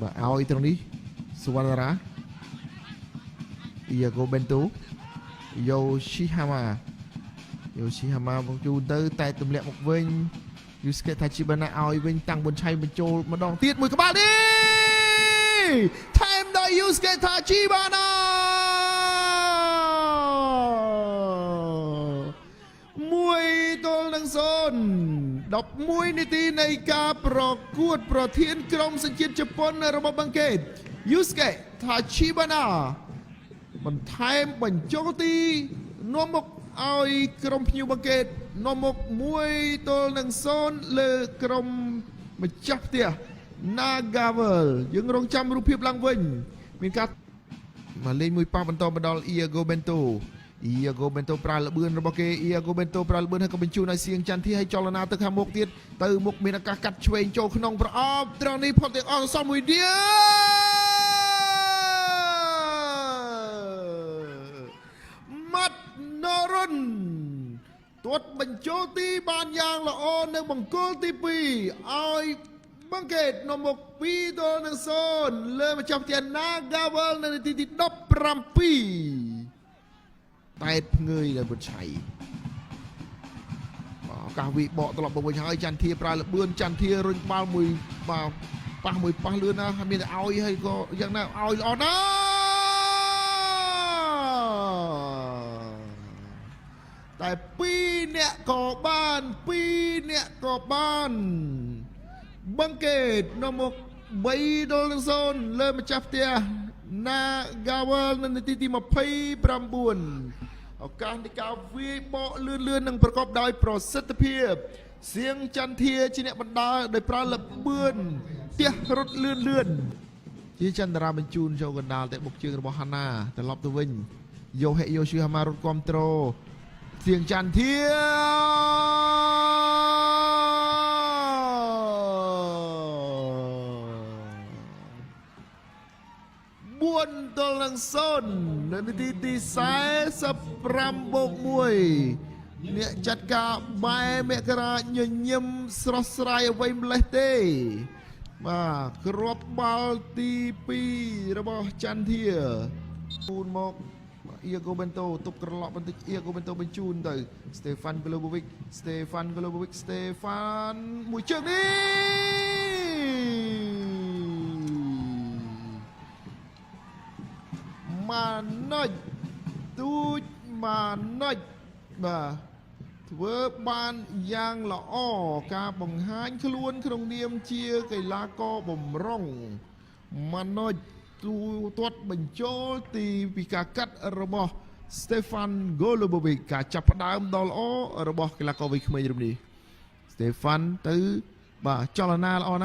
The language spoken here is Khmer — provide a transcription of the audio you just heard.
បាទឲ្យត្រង់នេះសុវណ្ណរាIago Bento Yoshihama មកជូនទៅតែទម្លាក់មកវិញ Yusuke Tachibana ឲ្យវិញតាំងប៊ុនឆៃបញ្ចូលម្ដងទៀតមួយក្បាលនេះថែមដោយ Yusuke Tachibana 1-0 11 នាទីនៃការប្រកួតប្រធានក្រុមសញ្ជាតិជប៉ុនរបស់បឹងកេត Yusuke Tachibana បន្ថែមបញ្ចូលទីនាំមុខឲ្យក្រុមភ្ញៀវបឹងកេតនាំមុខ1-0 លើក្រុមម្ចាស់ផ្ទះ Nagavel យើងរងចាំរូបភាពឡើងវិញមានការមកលេងមួយប៉ះបន្តមកដល់ Iago Bento ប្រើលបឿនរបស់គេ Iago Bento ប្រើលបឿនហើយក៏បញ្ជូនឲ្យសៀងចន្ទធីឲ្យចលនាទៅខាងមុខទៀតទៅមុខមានឱកាសកាត់ឆ្វេងចូលក្នុងប្រអប់ត្រង់នេះផុតទាំងអស់សំមួយទៀតម៉ាត់ណរុនទាត់បញ្ចូលទីបានយ៉ាងល្អនៅបង្គោលទី2ឲ្យបឹងកេតនាំមុខ2-0 លើម្ចាស់ផ្ទះ Nagavel នៅនាទីទី17តែភ្ងើយដល់បុឆៃឱកាសវិបកត្រឡប់មកវិញហើយចន្ទធាប្រើលបឿនចន្ទធារុញបាល់មួយបាទប៉ះលឿនណាស់មានតែឲ្យហើយក៏យ៉ាងណាឲ្យល្អណាស់តែ2នាក់ក៏បានបឹងកេតនាំមុខ3-0 លើម្ចាស់ផ្ទះ Nagavel នៅនាទីទី29ឱកាសនៃការវាយបកលឿននិងប្រកបដោយប្រសិទ្ធភាពសៀងចន្ទធាជាអ្នកបណ្ដាលដោយប្រើលបឿនទះរត់លឿនជាចន្ទរាបញ្ជូនចូលកណ្ដាលតែបុកជើងរបស់ហាណាត្រឡប់ទៅវិញYoshihamaរត់គ្រប់ត្រូលសៀងចន្ទធា4-0 នៅនាទីទី45+1អ្នកចាត់ការបែមករាញញឹមស្រស់ស្រាយអ្វីម្លេះទេបាទគ្រាប់បាល់ទី2របស់ចន្ទធាជូនមកIago Bento ទប់ក្រឡប់បន្តិចIago Bento បញ្ជូនទៅ Stefan Golubovic មួយជើងនេះម៉ាណុចទូចម៉ាណុចបាទធ្វើបានយ៉ាងល្អការបង្ហាញខ្លួនក្នុងនាមជាកីឡាករបម្រុងម៉ាណុចទាត់បញ្ចូលទីពីការកាត់របស់ Stefan Golubovic ការចាប់ផ្ដើមដ៏ល្អរបស់កីឡាករវ័យក្មេងរូបនេះ Stefan ទៅបាទចលនាល្អណាស់